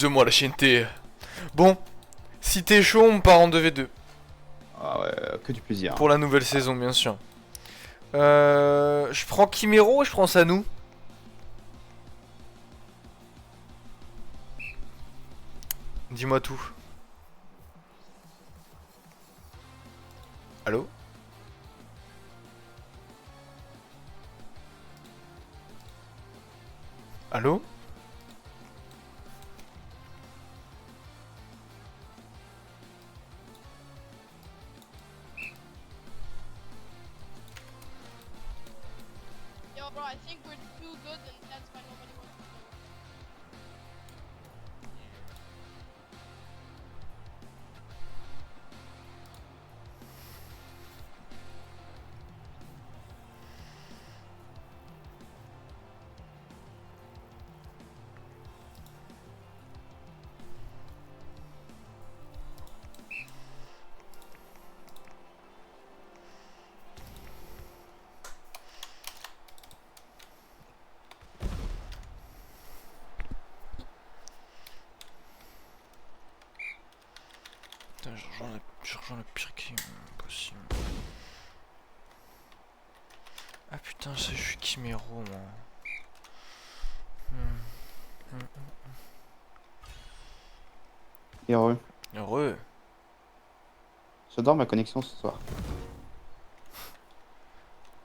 De moi la chienneté. Bon, si t'es chaud, on part en 2v2. Ah ouais, que du plaisir. Pour la nouvelle saison, bien sûr. Je prends Kimero ou je prends Sanou? Dis-moi tout. Allô? Allô? Yo, bro, I think we're too good and that's why nobody wants to play. Putain, je rejoins le pire qui possible. Ah putain, ça, je suis Kimero, moi. Heureux. Heureux. J'adore ma connexion ce soir.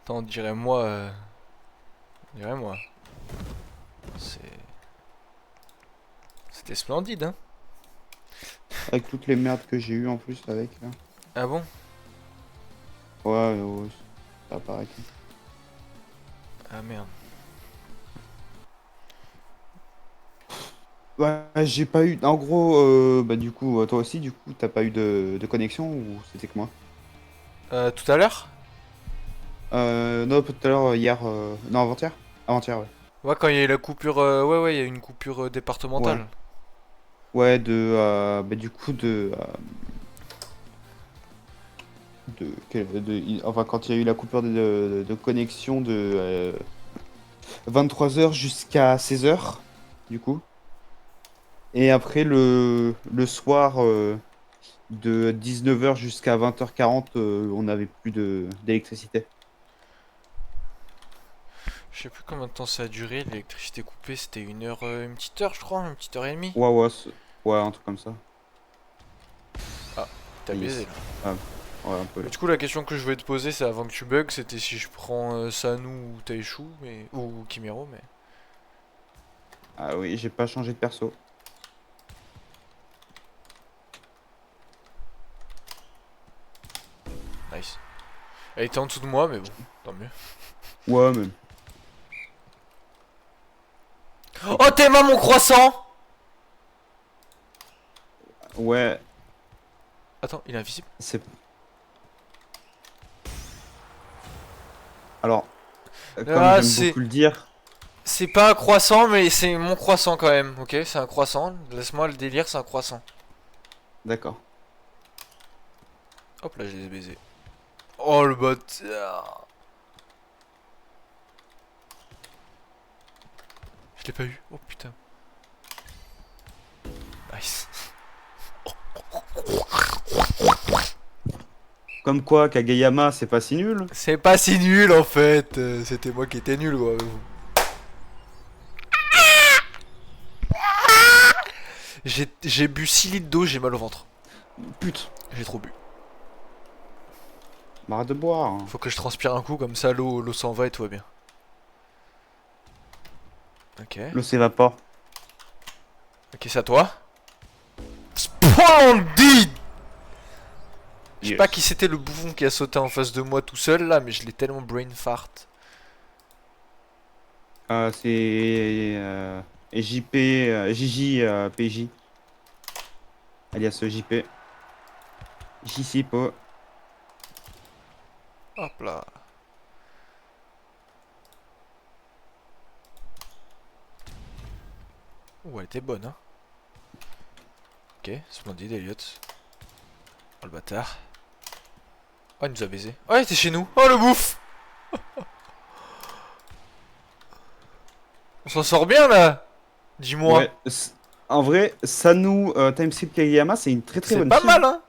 Attends, on dirait moi. On dirait moi. C'était splendide, hein. Avec toutes les merdes que j'ai eues en plus avec. Là. Ah bon? Ouais, ouais, ça apparaît. Ah merde. Ouais, j'ai pas eu. En gros, bah du coup, toi aussi, du coup, t'as pas eu de connexion ou c'était que moi? Tout à l'heure? Non, tout à l'heure, hier. Non, avant-hier? Avant-hier, ouais. Ouais, quand il y a eu la coupure. Ouais, il y a eu une coupure Ouais. départementale. Ouais, bah du coup, enfin, quand il y a eu la coupure de connexion de 23 h jusqu'à 16 h, du coup. Et après, le soir, de 19 h jusqu'à 20 h 40, on n'avait plus d'électricité. Je sais plus combien de temps ça a duré, l'électricité coupée, c'était une heure, une petite heure je crois, une petite heure et demie. Ouais, ouais, ouais, un truc comme ça. Ah, t'as Ah, baisé yes. là. Ah, ouais, un peu là. Mais du coup la question que je voulais te poser c'est avant que tu bugs, c'était si je prends Sanou ou Taishu, ou Kimero, mais... Ah oui, j'ai pas changé de perso. Nice. Elle était en dessous de moi mais bon, tant mieux. Ouais, même. Oh t'aimes mon croissant! Ouais, Attends, il est invisible? c'est. Alors, comme Ah j'aime c'est... beaucoup le dire, C'est pas un croissant mais c'est mon croissant quand même, ok? C'est un croissant, laisse-moi le délire, c'est un croissant. d'accord. Hop là je les ai baisés. Oh le bâtard! Je l'ai pas eu, oh putain. Nice. Comme quoi, Kageyama, c'est pas si nul. C'est pas si nul en fait, c'était moi qui étais nul quoi. J'ai bu 6 litres d'eau, j'ai mal au ventre. Putain, J'ai trop bu. arrête de boire. Hein. Faut que je transpire un coup comme ça l'eau s'en va et tout va bien. Ok. L'eau s'évapore. Ok, c'est à toi. Splendide! Je sais pas Yes. qui c'était le bouffon qui a sauté en face de moi tout seul là, mais je l'ai tellement brain fart. C'est JP, JJ PJ, alias JP. JC Po. Hop là. Ouh, elle était bonne, hein. Ok, splendide, Elliot. Oh le bâtard. Oh, il nous a baisé. Oh, il était chez nous. Oh le bouffe! On s'en sort bien là! Dis-moi. Ouais, En vrai, Sanu Timeskip Kageyama, c'est une très C'est bonne pas team. mal, hein.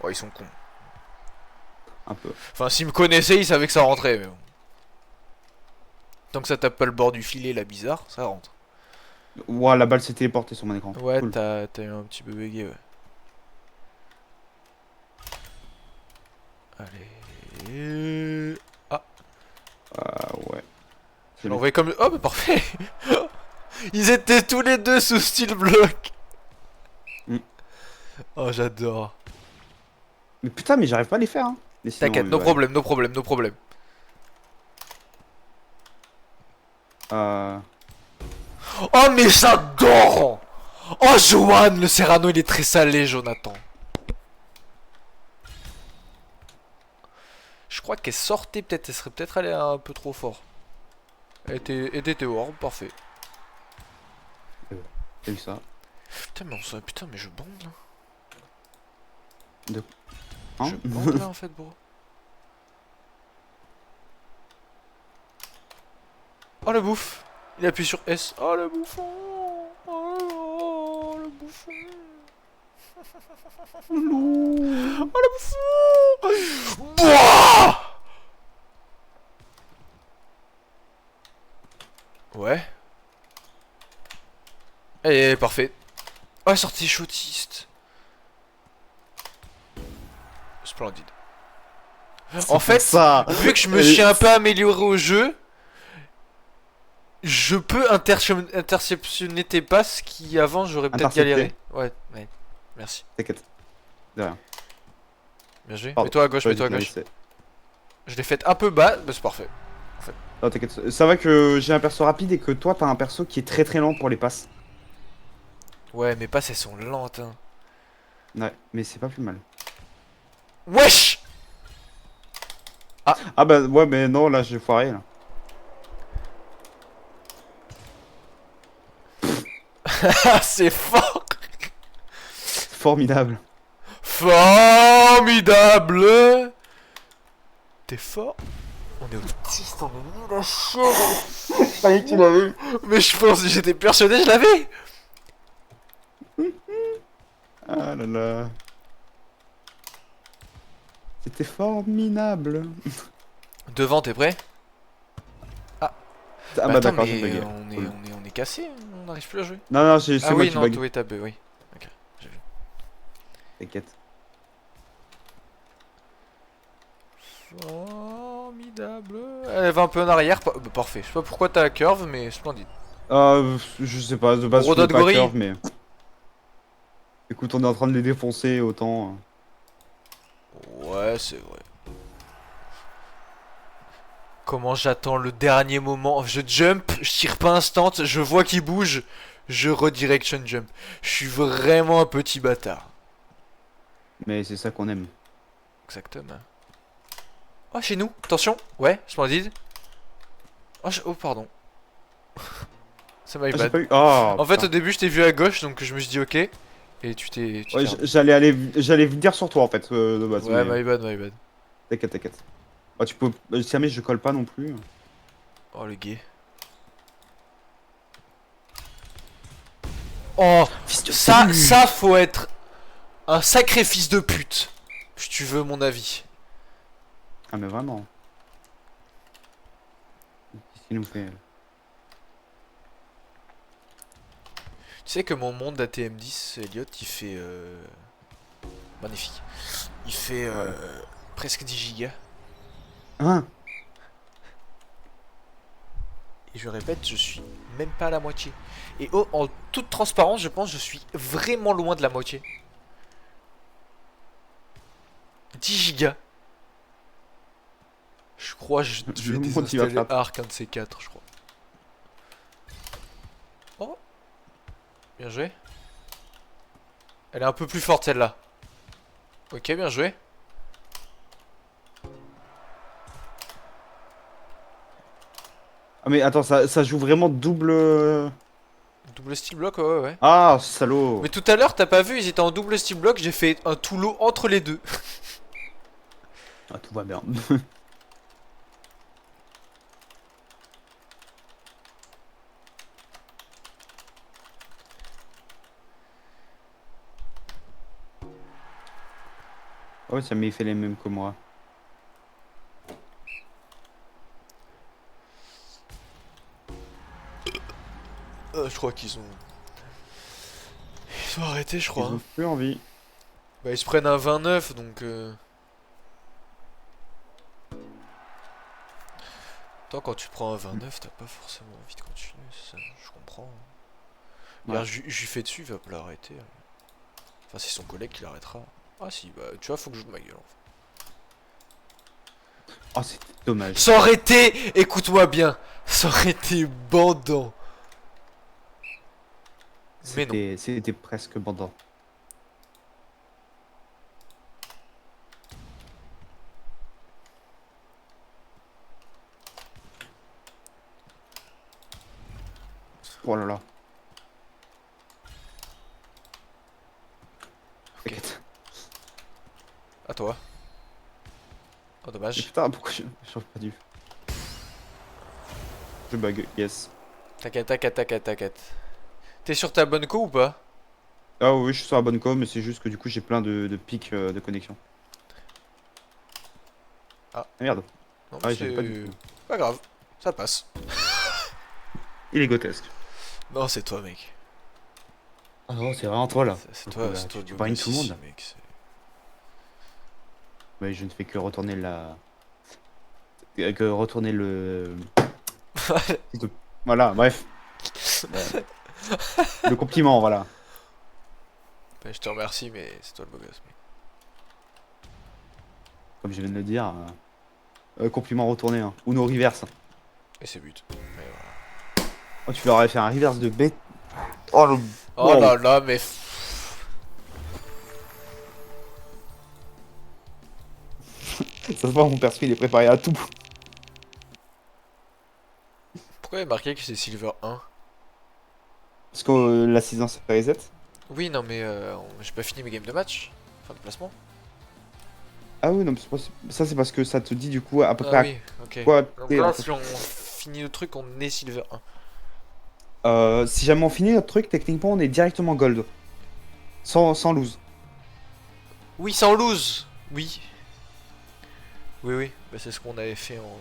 Oh, ils sont cons. Un peu. Enfin, s'ils me connaissaient, ils savaient que ça rentrait, mais bon. Tant que ça tape pas le bord du filet, là, bizarre, ça rentre. Ouah, la balle s'est téléportée sur mon écran. Ouais, Cool. t'as eu un petit peu bugué, ouais. Allez. Ah, Ouais. je l'ai envoyé comme... Oh, mais parfait. Ils étaient tous les deux sous style bloc. Mm. Oh, j'adore. Mais putain, mais j'arrive pas à les faire. Hein. Mais sinon, T'inquiète, no ouais. problème, no problème, no problème. Euh, Oh, mais j'adore. Oh, Johan, le Serrano, il est très salé, Jonathan. Je crois qu'elle sortait peut-être, elle serait peut-être allée un peu trop fort. Elle était hors, parfait. J'ai vu ça. Putain, mais je bande là. Hein Je bande là en fait, bro. Oh le bouffe. Il appuie sur S. Oh le bouffon. Oh le bouffon. Oh le bouffon. Bouah. Ouais. Eh, parfait. Oh, sortie shotiste. Splendide. En fait, ça. vu que je me suis un peu amélioré au jeu, je peux interceptionner tes passes qui avant j'aurais peut-être Intercepter. galéré. Ouais, ouais. Merci. T'inquiète. De rien. Bien joué. Pardon. Mets-toi à gauche, Vas-y, mets-toi à non, gauche. c'est- Je l'ai fait un peu bas, mais c'est parfait. Non, t'inquiète. Ça va que j'ai un perso rapide et que toi, t'as un perso qui est très lent pour les passes. Ouais, mes passes elles sont lentes. Hein. Ouais, mais c'est pas plus mal. Wesh. Ah bah ouais, mais non, là, j'ai foiré, là. Ah, c'est fort. Formidable. Formidable. T'es fort. On est autiste, on est nul à chier. Fallait que tu l'avais. Mais je pense, j'étais persuadé, je l'avais. Ah là là. C'était formidable. Devant, t'es prêt? Ah Bah bah attends, d'accord, j'ai mais bugué. Cool. on est cassé, on n'arrive plus à jouer. Non, non, c'est Ah moi oui, qui non, bug. tout est tabé, oui. Ok, j'ai vu. T'inquiète. Formidable. Elle va un peu en arrière, parfait. Je sais pas pourquoi t'as la curve, mais splendide. Je sais pas, de base, je Rodot fais de pas gorille. curve, mais... Écoute, on est en train de les défoncer, autant... Ouais, c'est vrai. Comment j'attends le dernier moment. Je jump, je tire pas instant, je vois qu'il bouge, je redirection jump. Je suis vraiment un petit bâtard. Mais c'est ça qu'on aime. Exactement. Oh, chez nous, attention. Ouais, splendide. Oh, pardon. Ça m'a Ah, j'ai bad. pas eu... Oh, En fait, putain. au début, je t'ai vu à gauche, donc je me suis dit ok. Et tu t'es. Ouais, j'allais dire sur toi, en fait, de base, Ouais, mais... my bad, my bad. T'inquiète, t'inquiète. Bah, tu peux... Si jamais je colle pas non plus... Oh, le gay. Oh, ça, faut être un sacré fils de pute. Si tu veux mon avis. Ah, mais vraiment. Qu'est-ce qu'il nous fait? Tu sais que mon monde ATM10, Elliot, il fait. Magnifique. Il fait presque 10 gigas. Hein? Et je répète, je suis même pas à la moitié. Et oh, en toute transparence, je pense que je suis vraiment loin de la moitié. 10 gigas. Je crois que je vais Le monde, il va désinstaller faire- Arc, un de ces quatre, je crois. Oh. Bien joué. Elle est un peu plus forte celle-là. Ok, bien joué. Ah, mais attends, ça joue vraiment double... Double steel block, ouais, ouais. Ah, salaud. Mais tout à l'heure, t'as pas vu, ils étaient en double steel block, j'ai fait un tout lot entre les deux. Ah, tout va bien. Ouais, ça m'a fait les mêmes que moi. Je crois qu'ils ont... Ils ont arrêté, je crois. Ils Hein. ont plus envie. Bah, ils se prennent un 29, donc... Toi, quand tu prends un 29, t'as pas forcément envie de continuer, ça, je comprends. Ouais. Regarde, je lui fais dessus, il va pas l'arrêter. Enfin, c'est son collègue qui l'arrêtera. Ah si, bah, tu vois, faut que je joue de ma gueule, en fait. Oh, c'était dommage. Ça aurait été... Écoute-moi bien. Ça aurait été bandant. Mais non. C'était presque bandant. Oh là là. Ok. T'inquiète. À toi. Oh, Mais dommage. putain, pourquoi j'aurais pas dû. Je bug, yes. T'inquiète. T'es sur ta bonne co ou pas? Ah oui, je suis sur la bonne com, mais c'est juste que du coup j'ai plein de pics de connexion. Ah. Merde. Non, Ah, mais j'avais pas du c'est... tout. Pas grave. Ça passe. Il est grotesque. Non, c'est toi, mec. Ah non, c'est vraiment toi là. C'est Donc, toi, là, c'est toi tu le braines gosse tout le ici, monde. mec. Mais je ne fais que retourner la. Que retourner le. Voilà, bref. Le compliment, voilà. Bah, je te remercie, mais c'est toi le beau gosse, mec. Comme je viens de le dire. Compliment retourné, hein. Uno reverse. Et c'est but. Mais voilà. Oh, tu leur avais fait un reverse de bête. Oh le. Oh Wow. là là, mais... Ça se voit, mon perso il est préparé à tout. Pourquoi il y a marqué que c'est Silver 1? Parce que la saison s'est fait reset. Oui, non, mais j'ai pas fini mes games de match. Fin de placement. Ah oui, non, mais ça c'est parce que ça te dit du coup à peu Ah près oui, ok. à quoi Donc t'es, là, en fait. si on finit le truc, on est Silver 1. Si jamais on finit notre truc, techniquement on est directement gold. Sans lose. Oui, sans lose. Oui. Oui. Bah, c'est ce qu'on avait fait en...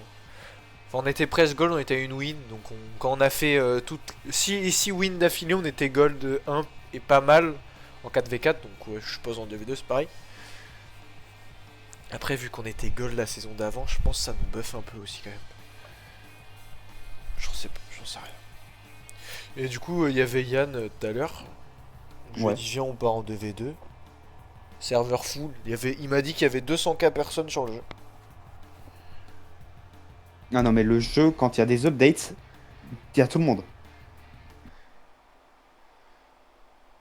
Enfin, on était presque gold, on était à une win. Donc quand on a fait toutes... Si win d'affilée, on était gold 1 et pas mal en 4v4. Donc ouais, je suppose en 2v2, c'est pareil. Après, vu qu'on était gold la saison d'avant, je pense que ça nous buff un peu aussi quand même. J'en sais pas, j'en sais rien. Et du coup, il y avait Yann tout à l'heure. Je lui ai Ouais. dit, viens, on part en 2v2. Serveur full. Il m'a dit qu'il y avait 200k personnes sur le jeu. Ah non, mais le jeu, quand il y a des updates, il y a tout le monde.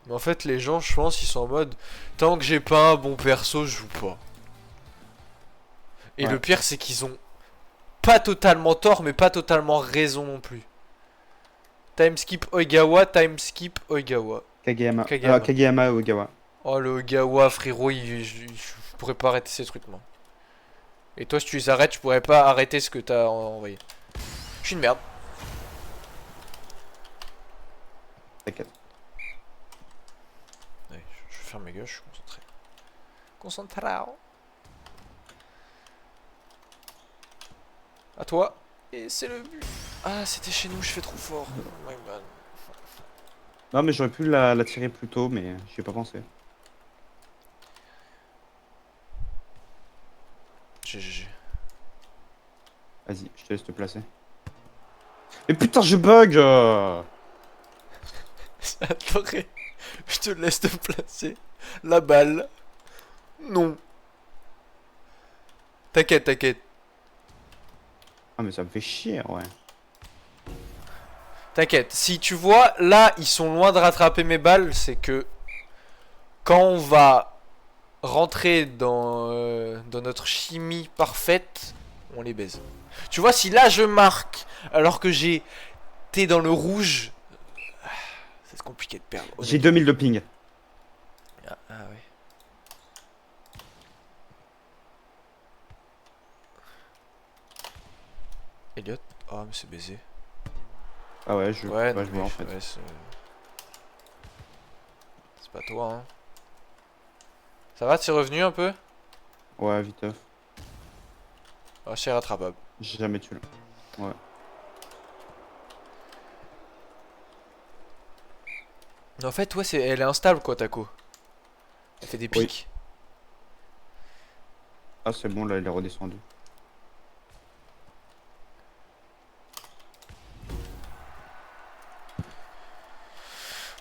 Mais en fait, les gens, je pense, ils sont en mode, tant que j'ai pas un bon perso, je joue pas. Et Ouais. le pire, c'est qu'ils ont pas totalement tort, mais pas totalement raison non plus. Timeskip Oigawa, timeskip Oigawa. Kageyama. Kageyama. Kageyama Ogawa. Oh, le Oigawa, frérot, je pourrais pas arrêter ces trucs, moi. Et toi, si tu les arrêtes, je pourrais pas arrêter ce que t'as envoyé. Je suis une merde. T'inquiète. Ouais, je vais faire mes gueules, je suis concentré. Concentré. À toi. Et c'est le but. Ah, c'était chez nous, je fais trop fort. Oh my god. Non, mais j'aurais pu la tirer plus tôt, mais j'y ai pas pensé. GG. Vas-y, je te laisse te placer. Mais putain, je bug Attends, je te laisse te placer. La balle. Non. T'inquiète. Ah, mais ça me fait chier, ouais. T'inquiète. Si tu vois, là, ils sont loin de rattraper mes balles. C'est que quand on va rentrer dans notre chimie parfaite, on les baise. Tu vois, si là je marque alors que t'es dans le rouge, c'est compliqué de perdre. J'ai 2000 de ping. Ah ouais. Elliot. Oh, mais c'est baisé. Ah ouais, je Ouais, vois non, mais en fait. ouais, c'est pas toi, hein. Ça va, t'es revenu un peu? Ouais, viteuf. Ah, c'est rattrapable. J'ai jamais tué là. Ouais. En fait, ouais, elle est instable quoi, Taco. Elle fait des Oui. pics. Ah, c'est bon, là, il est redescendu.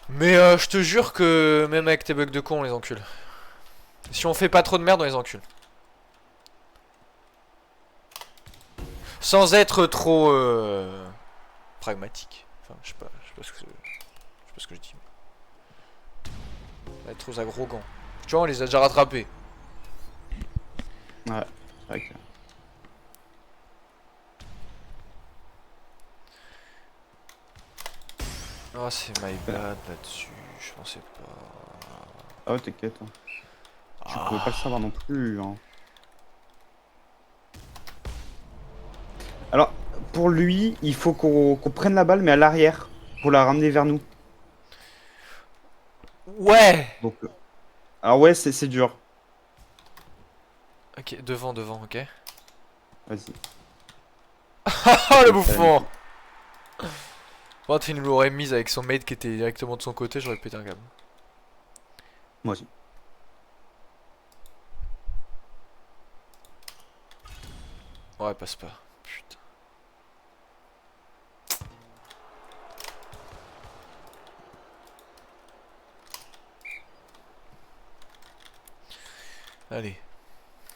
Mais je te jure que même avec tes bugs de con, on les encule. Si on fait pas trop de merde, on les encule. Sans être trop pragmatique. Enfin, je sais pas ce que je dis. Pas être trop arrogant. Tu vois, on les a déjà rattrapés. Ouais, c'est vrai que... Oh, c'est my bad là-dessus. Je pensais pas. Ah ouais, t'inquiète. Hein. Tu pouvais pas le Ah. savoir non plus. Hein. Alors, pour lui, il faut qu'on prenne la balle, mais à l'arrière, pour la ramener vers nous. Ouais. Donc, alors ouais, c'est dur. Ok, devant, ok. Vas-y. Oh le bouffon. Bon, il nous l'aurait mise avec son mate qui était directement de son côté, j'aurais pété un câble. Moi aussi. Ouais, passe pas. Putain. Allez.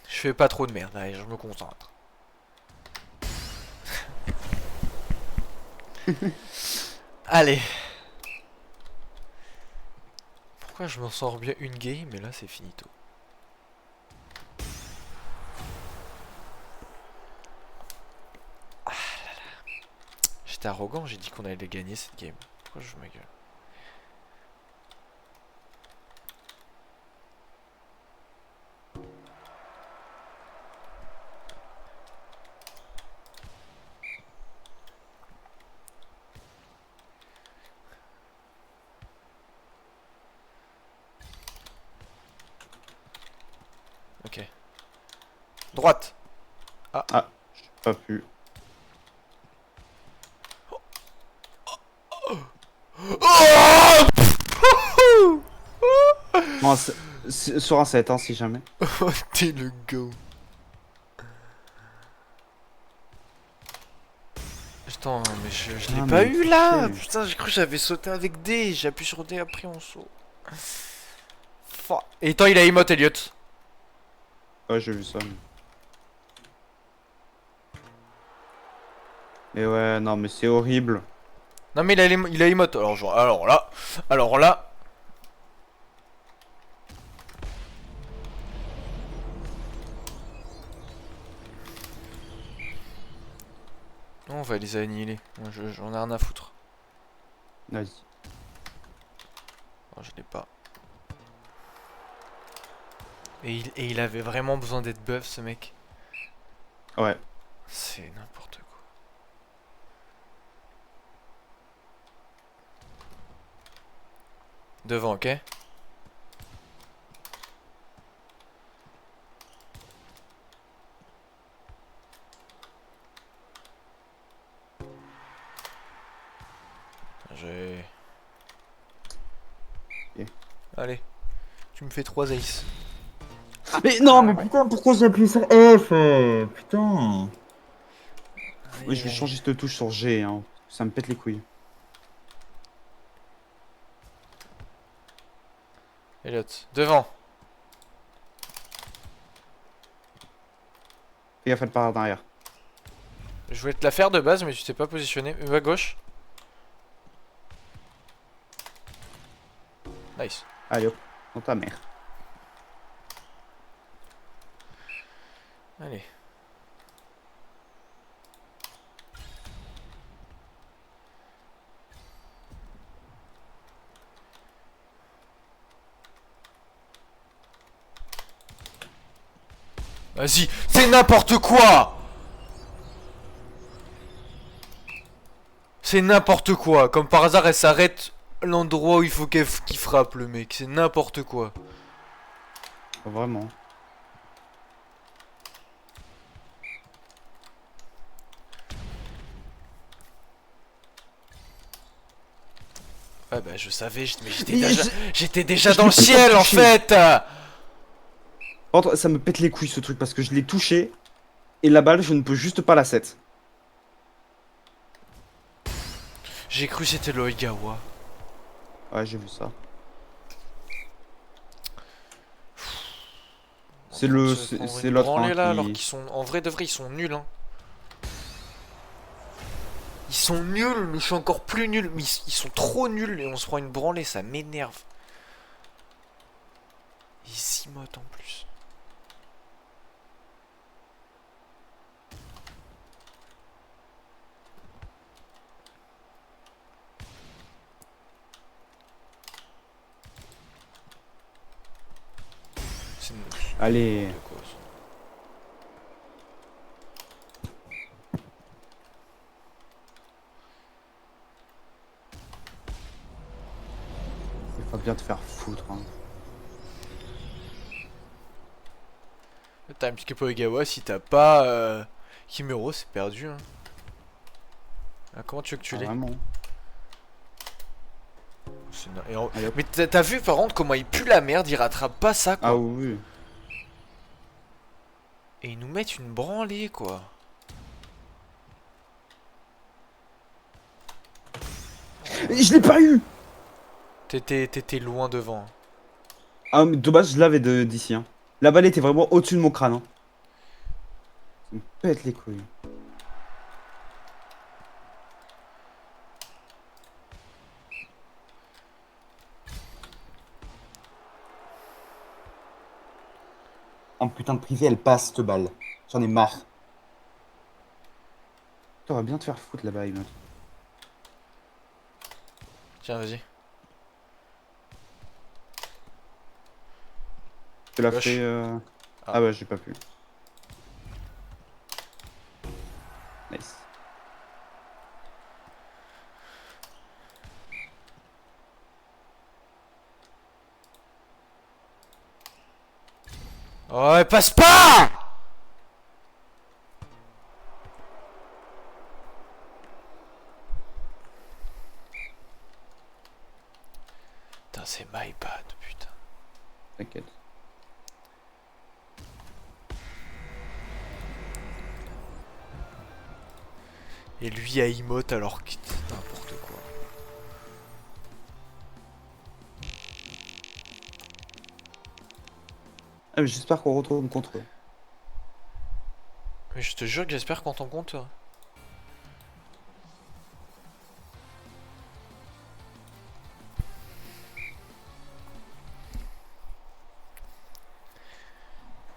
Je fais pas trop de merde, allez, je me concentre. Allez. Pourquoi je m'en sors bien une game, mais là c'est finito. Ah là là. J'étais arrogant, j'ai dit qu'on allait gagner cette game. Pourquoi je joue ma gueule? Ok. Droite. Ah, j'ai pas pu. Bon, sur un 7, hein, si jamais. Oh, t'es le go. Putain, mais je l'ai Ah, pas mais eu là. chier. Putain, j'ai cru que j'avais sauté avec D. J'ai appuyé sur D après on saut. Et tant il a emote Elliot. Ouais, j'ai vu ça. Mais ouais, non, mais c'est horrible. Non mais il a emote. Alors là. Non, on va les annihiler. Moi, j'en ai rien à foutre. Vas-y. Oh, je l'ai pas. Et il avait vraiment besoin d'être buff ce mec. Ouais. C'est n'importe quoi. Devant, ok? J'ai... Ok. Allez. Tu me fais 3 aces. Mais non, mais putain, pourquoi j'ai appuyé sur F putain. Oui, je vais changer cette touche sur G, hein. Ça me pète les couilles. Elliot, devant. Fais gaffe à le par derrière. Je voulais te la faire de base, mais tu t'es pas positionné. À gauche. Nice. Allez hop, dans ta mère. Allez. Vas-y, c'est n'importe quoi! C'est n'importe quoi. Comme par hasard, elle s'arrête l'endroit où il faut qu'il frappe le mec. C'est n'importe quoi. Vraiment. Ouais, bah je savais, mais Mais j'étais déjà je dans le l'ai pas ciel en touché. fait. Par contre, ça me pète les couilles ce truc parce que je l'ai touché et la balle, je ne peux juste pas la set. J'ai cru que c'était le Oigawa. Ouais, j'ai vu ça. On est en train de se C'est prendre c'est une l'autre hein, branlée là, alors qui. qu'ils sont. En vrai de vrai, ils sont nuls, hein. Ils sont nuls, mais je suis encore plus nul. Mais ils sont trop nuls et on se prend une branlée, ça m'énerve. Ils s'imotent en plus. C'est Allez. n'importe quoi, ça. Il faut bien te faire foutre. Hein. T'as un petit peu Oigawa, si t'as pas Kimuro, c'est perdu, hein. Ah, comment tu veux que tu Ah, l'aies? vraiment. Allez, hop. Mais t'as vu par contre comment il pue la merde, il rattrape pas ça Ah quoi. oui. Et ils nous mettent une branlée quoi. Oui. Je l'ai pas eu. T'étais loin devant. Ah, mais de base, je l'avais d'ici. Hein. La balle était vraiment au-dessus de mon crâne. Hein. Ça me pète les couilles. En putain de privé, elle passe cette balle. J'en ai marre. Tu vas bien te faire foutre là-bas, Imad. Tiens, vas-y. Tu l'as Gauche. fait. Ah. Ah bah, j'ai pas pu. Nice. Oh, elle passe pas! Putain, c'est my bad, putain. T'inquiète. Et lui à emote alors qu'il n'importe quoi. Ah, mais j'espère qu'on retourne contre eux. Mais je te jure que j'espère qu'on t'en compte.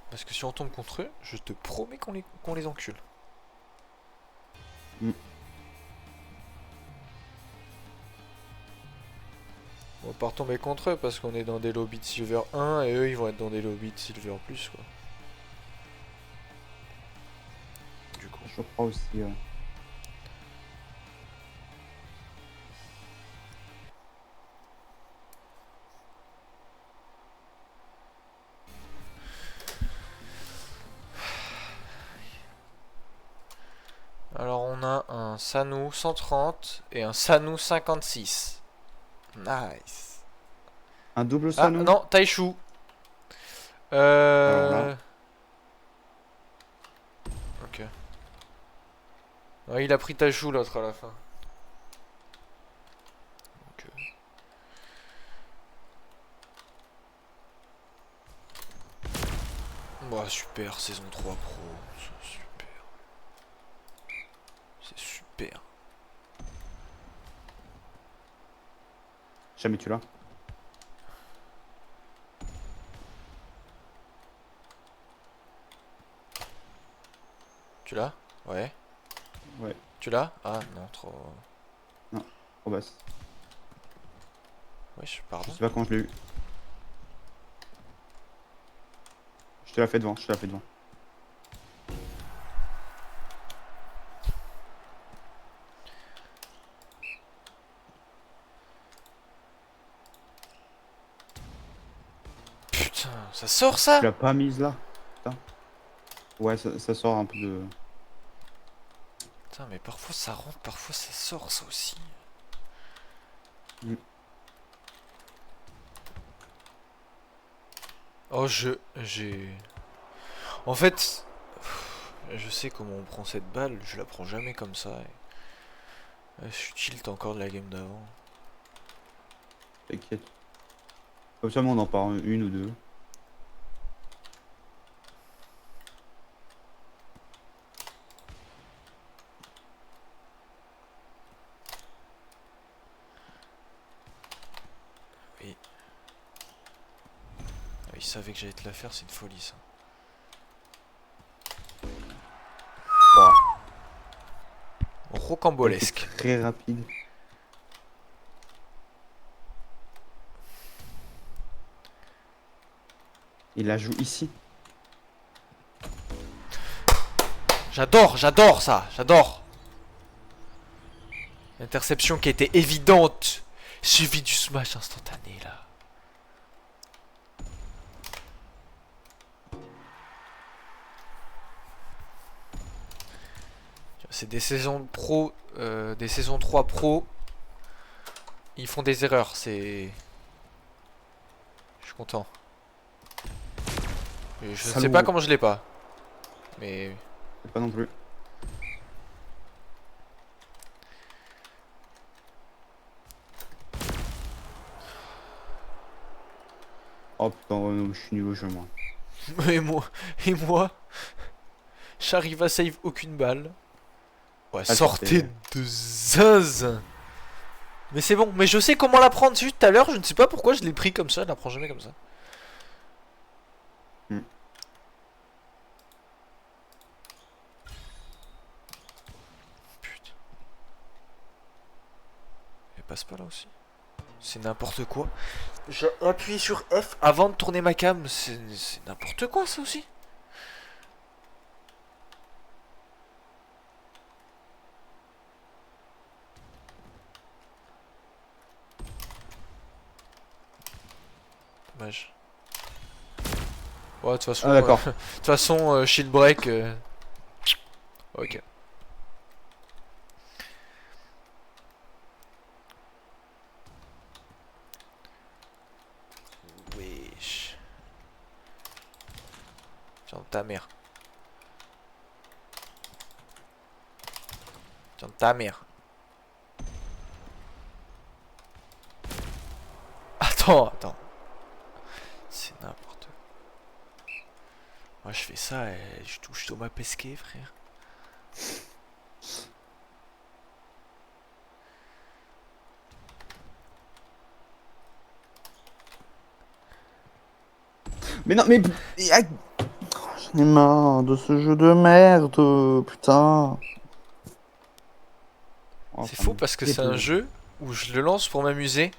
Parce que si on tombe contre eux, je te promets qu'on les encule. Mm. On va pas retomber contre eux parce qu'on est dans des lobbies de Silver 1 et eux ils vont être dans des lobbies de Silver Plus quoi. Du coup. Je crois aussi. Alors on a un Sanu 130 et un Sanu 56. Nice. Un double Ah Sanu. non, Taishu. Alors là. Ok. Ouais, il a pris Taishu l'autre à la fin. Ok. Bah super, saison 3 pro. C'est super. C'est super. Jamais tu l'as. Tu l'as? Ouais. Ouais. Tu l'as? Ah non, trop. Trop basse. Wesh, Je pardon. sais pas quand je l'ai eu. Je te la fais devant. Je te la fais devant. Putain, ça sort ça? Tu l'as pas mise là. Putain. Ouais, ça sort un peu de. Putain, mais parfois ça rentre, parfois ça sort ça aussi. Mm. Oh, j'ai... En fait, je sais comment on prend cette balle, je la prends jamais comme ça. Je suis tilt encore de la game d'avant. T'inquiète. Comme ça, on en parle une ou deux. Oui. Ah, il savait que j'allais te la faire, c'est une folie ça. Ouah, Rocambolesque. très rapide. Il la joue ici. J'adore ça, j'adore. Interception qui était évidente, suivi du smash instantané là. C'est des saisons pro, des saisons 3 pro. Ils font des erreurs, c'est... Je suis content. Et je ne sais Salaud. pas comment je l'ai pas. Mais... Pas non plus. Oh putain, non, je suis nul au jeu, moi. et moi, j'arrive à save aucune balle. Ouais, Ah, sortez c'était- de zinzin. Mais c'est bon, mais je sais comment la prendre juste tout à l'heure, je ne sais pas pourquoi je l'ai pris comme ça, je la prends jamais comme ça. Hmm. Putain. Elle passe pas là aussi. C'est n'importe quoi. J'ai appuyé sur F avant de tourner ma cam, c'est n'importe quoi ça aussi. Dommage. Ouais, de toute façon, Ah, d'accord. de toute façon, shield break. Ok. Wesh. Tiens, ta mère. Tiens, ta mère. Attends. C'est n'importe quoi. Moi, je fais ça et je touche Thomas Pesquet, frère. Mais non, mais. Ah, j'en ai marre de ce jeu de merde, putain. Oh, C'est ça faux me parce que c'est un dépose. jeu où je le lance pour m'amuser.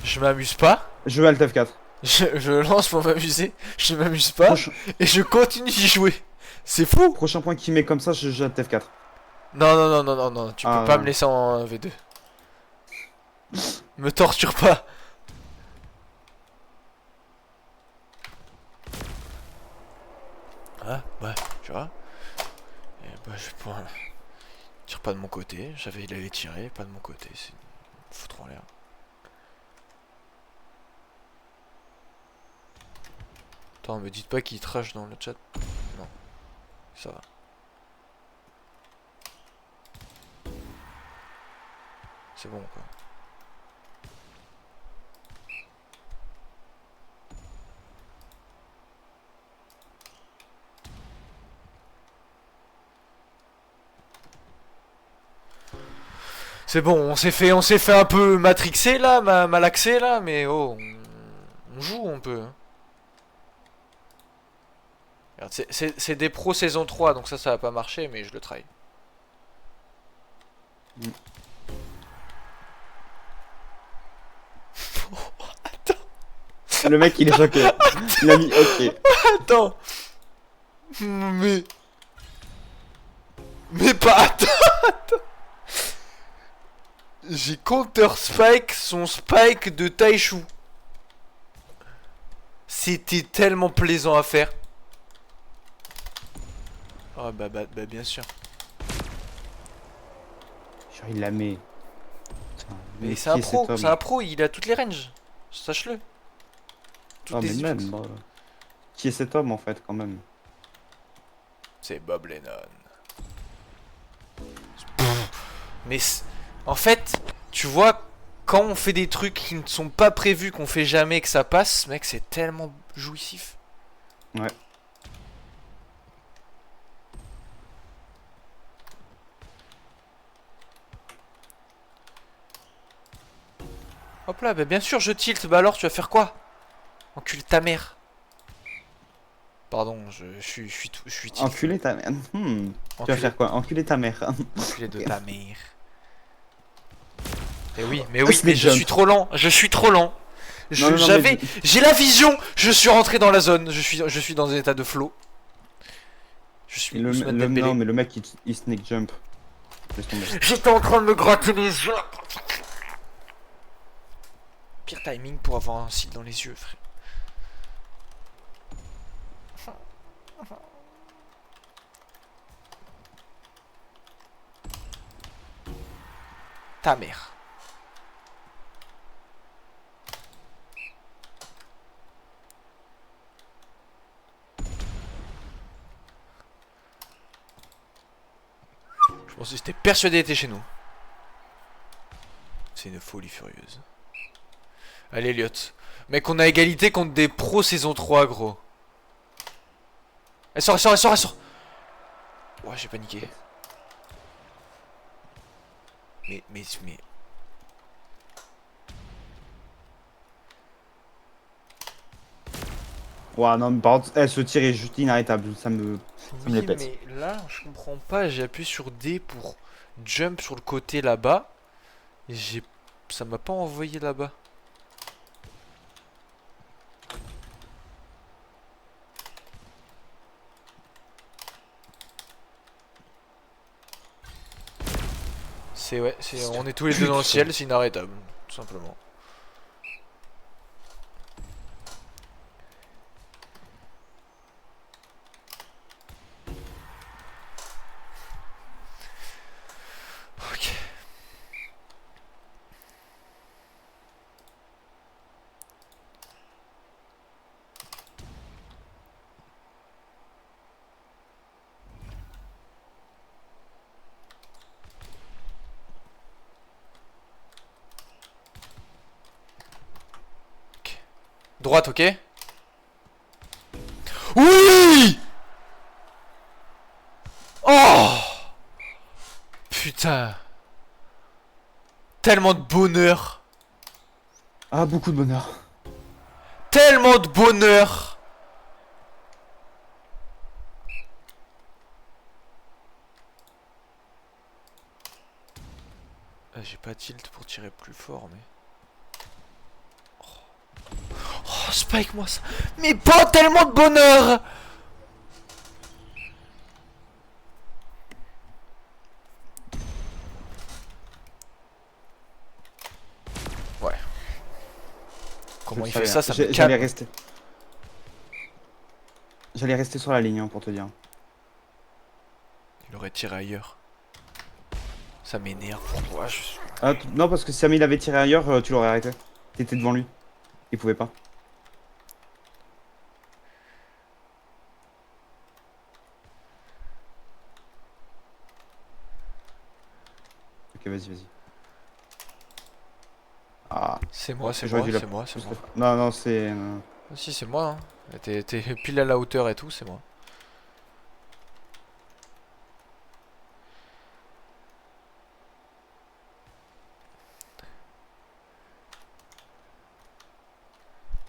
Je m'amuse pas. Je veux Alt F4. Je le lance pour m'amuser. Je m'amuse pas. Prochain, Et je continue d'y jouer. C'est fou. prochain point qui met comme ça, je joue Alt F4. Non. Tu Ah, peux pas non. me laisser en V2. Me torture pas. Ah, ouais, tu vois. Et bah, je pas... tire pas de mon côté. Il avait tiré, pas de mon côté. C'est foutre en l'air. Attends, me dites pas qu'il trash dans le chat. Non, ça va. C'est bon quoi. C'est bon, on s'est fait un peu matrixer là, malaxer là, mais oh, on joue un peu. Hein. Regarde, c'est des pros saison 3, donc ça va pas marcher, mais je le try. Mm. Le mec, il est choqué. Il a mis OK. Attends. Mais pas attends. J'ai counter spike son spike de Taichu. C'était tellement plaisant à faire. Oh bah bien sûr. Genre, il la met. Putain, Mais c'est un qui est cet pro, homme c'est un pro, il a toutes les ranges. Sache-le. Toutes Ah, les mais hitbox. même. qui est cet homme en fait quand même. C'est Bob Lennon. Mais en fait, tu vois, quand on fait des trucs qui ne sont pas prévus, qu'on fait jamais, que ça passe, mec, c'est tellement jouissif. Ouais. Hop là, bah bien sûr, je tilt. Bah alors, tu vas faire quoi? Encule ta mère. Pardon, je suis tilt. Enculer ta mère. Tu vas Enculé, faire quoi? Enculer ta mère. enculé de ta mère. Mais oui, mais Snake je jump. suis trop lent. Je suis trop lent. Non, non, non, J'avais, mais- j'ai la vision. Je suis rentré dans la zone. Je suis dans un état de flow. Je suis Ousmane Dembélé. Non, mais le mec il snake jump. Laisse tomber. J'étais en train de me gratter les yeux. Pire timing pour avoir un cil dans les yeux, frère. Ta mère. Je pense que j'étais persuadé d'être chez nous. C'est une folie furieuse. Allez, Elliot. Mec, on a égalité contre des pros saison 3, gros. Elle sort, elle sort, elle sort, elle sort. Ouais, j'ai paniqué. Mais... Ouah, non, mais par contre, ce tir est juste inarrêtable. Ça me les pète. mais là, je comprends pas. J'ai appuyé sur D pour jump sur le côté là-bas. Et j'ai... Ça m'a pas envoyé là-bas. C'est ouais, on est tous les deux dans le ciel, c'est inarrêtable, tout simplement. Ok. Droite, ok. Oui. Oh putain. Tellement de bonheur. Ah, beaucoup de bonheur. Tellement de bonheur. J'ai pas tilt pour tirer plus fort, mais... Oh, spike moi ça. Mais pas tellement de bonheur. Ouais. Comment il fait ça, ça me J'allais calme. rester. J'allais rester sur la ligne, hein, pour te dire. Il aurait tiré ailleurs. Ça m'énerve. Pourquoi je... Ah, non, parce que si Samy l'avait tiré ailleurs, tu l'aurais arrêté. T'étais devant lui. Il pouvait pas. Ok, vas-y, vas-y. Ah, C'est moi, c'est j'aurais moi, dû la- c'est moi, c'est moi. Non, non, c'est... Ah, si, c'est moi. Hein. T'es pile à la hauteur et tout, c'est moi.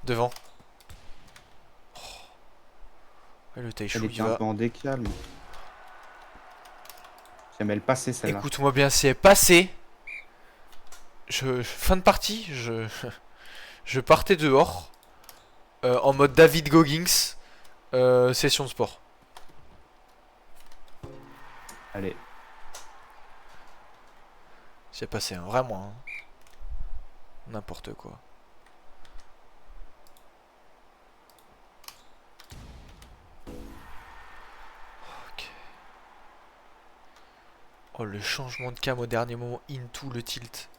Devant. Oh. Ouais, le Elle Taishu, il était un va. peu en décalme. J'aimais le passer, celle-là. Écoute-moi bien, c'est passé. Fin de partie, je partais dehors. En mode David Goggins. Session de sport. Allez. C'est passé, hein, vraiment. Hein. N'importe quoi. Ok. Oh, le changement de cam au dernier moment, into le tilt.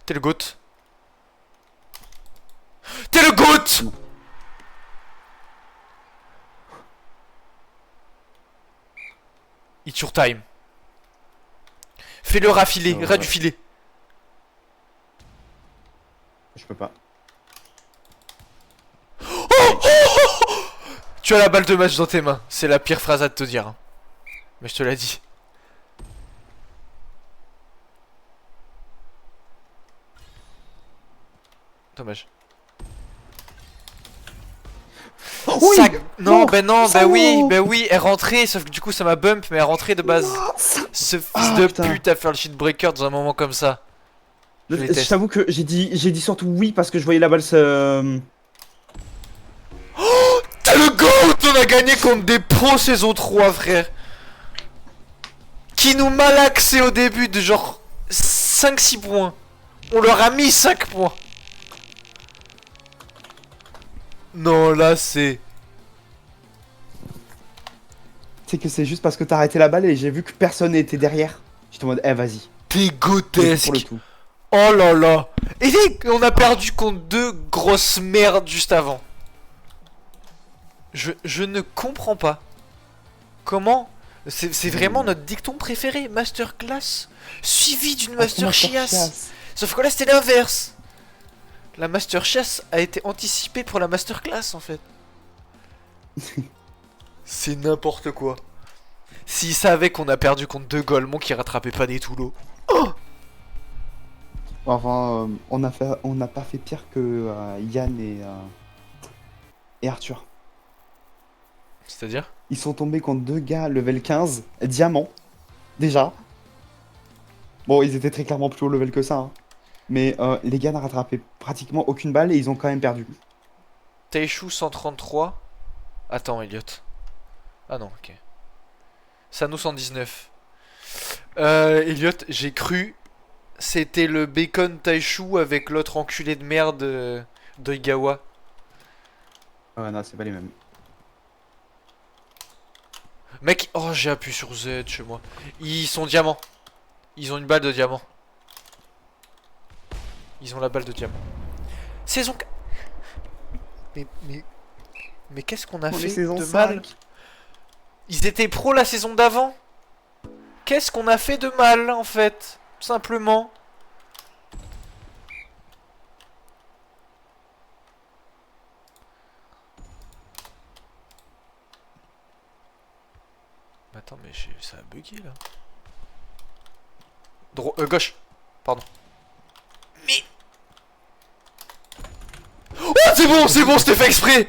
T'es le GOAT. It's your time. Fais-le rafiler, Ouais. ras du filet. Je peux pas. Tu as la balle de match dans tes mains. C'est la pire phrase à te dire. Hein. Mais je te l'ai dit. Dommage. Oui Ça- Non, Non, ben non, ça ben non. oui, elle rentrait, sauf que du coup ça m'a bump, mais elle rentrait de base. Ce fils Ah, de putain. pute a fait le shit breaker dans un moment comme ça. Je Je déteste. t'avoue que j'ai dit surtout oui parce que je voyais la balle se... T'as le GOAT! On a gagné contre des pros saison 3, frère. Qui nous malaxaient au début de genre 5-6 points. On leur a mis 5 points. Non, là c'est... C'est que c'est juste parce que t'as arrêté la balle et j'ai vu que personne n'était derrière. J'étais en mode, eh vas-y. T'es Pour le grotesque. tout. Oh là là. Et on a perdu contre deux grosses merdes juste avant. Je ne comprends pas. Comment? C'est vraiment notre dicton préféré. Masterclass suivi d'une master chiasse. Sauf que là c'était l'inverse. La master chiasse a été anticipée pour la masterclass en fait. C'est n'importe quoi. S'ils savaient qu'on a perdu contre deux Golemons qui rattrapaient pas des Toulots. Enfin, on n'a pas fait pire que Yann et Arthur. C'est-à-dire? Ils sont tombés contre deux gars level 15, diamant, déjà. Bon, ils étaient très clairement plus haut level que ça, hein. Mais les gars n'ont rattrapé pratiquement aucune balle et ils ont quand même perdu. Taishu 133. Attends, Elliot. Ah non, ok. Sano 119. Elliot, j'ai cru. C'était le bacon Taishu avec l'autre enculé de merde d'Oigawa. Ouais, non, c'est pas les mêmes. Mec, oh, j'ai appuyé sur Z chez moi. Ils sont diamants. Ils ont une balle de diamant. Ils ont la balle de diamant. Saison 4. Mais qu'est-ce qu'on a On est fait saison de 5. mal? Ils étaient pros la saison d'avant. Qu'est-ce qu'on a fait de mal en fait? Simplement. Attends, mais ça a bugué là. Gauche. Pardon. Mais. Oh, c'est bon, c'était fait exprès.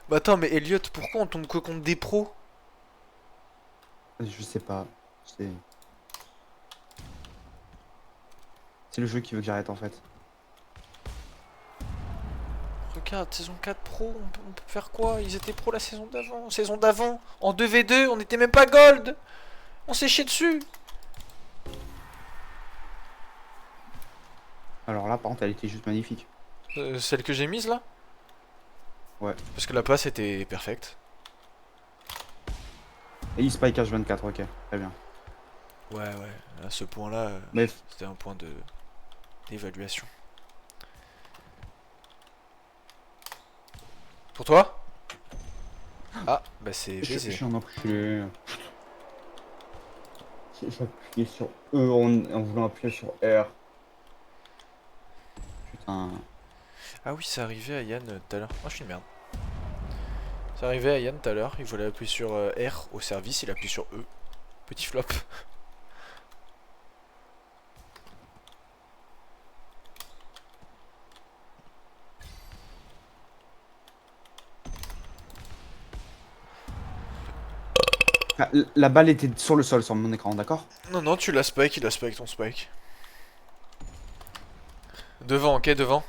Bah attends, mais Elliot, pourquoi on tombe que contre des pros? Je sais pas. C'est le jeu qui veut que j'arrête en fait. Regarde, saison 4 pro, on peut faire quoi? Ils étaient pros la saison d'avant. Saison d'avant, en 2v2, on était même pas gold. On s'est chié dessus. Alors là, par contre, elle était juste magnifique. Celle que j'ai mise là? Ouais. Parce que la passe était parfaite. Et il spike H24, ok, très bien. Ouais, à ce point là, Mais c'était un point d'évaluation. Pour toi? Ah, bah c'est je baisé. suis un enculé. J'ai appuyé sur E en voulant appuyer sur R. Putain. Ah oui, c'est arrivé à Yann tout à l'heure. Moi je suis une merde. C'est arrivé à Yann tout à l'heure, il voulait appuyer sur R au service, il appuie sur E. Petit flop. Ah, la balle était sur le sol sur mon écran, d'accord? Non, tu l'as spike, il a spike ton spike. Devant, ok, devant.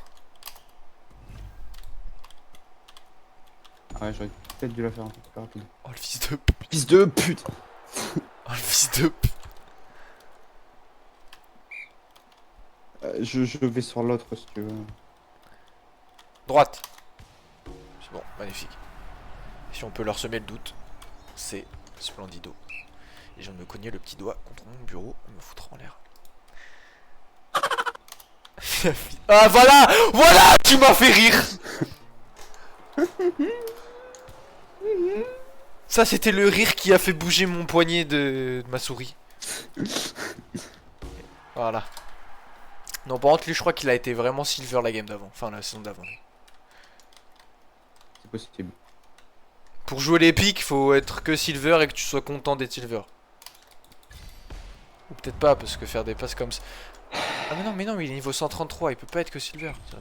Ah ouais, j'aurais peut-être dû la faire un peu plus rapide. Oh le fils de... Fils de pute! Oh le fils de... Je vais sur l'autre si tu veux. Droite. C'est bon, magnifique. Si on peut leur semer le doute, c'est splendido. Et je viens de me cogner le petit doigt contre mon bureau, on me foutra en l'air. Ah voilà! Voilà! Tu m'as fait rire! Ça, c'était le rire qui a fait bouger mon poignet de ma souris. Voilà. Non, par contre, lui, je crois qu'il a été vraiment silver la game d'avant. Enfin, la saison d'avant. C'est possible. Pour jouer l'épique, faut être que silver et que tu sois content d'être silver. Ou peut-être pas, parce que faire des passes comme ça... Ah mais non, il est niveau 133, il peut pas être que silver. Ça,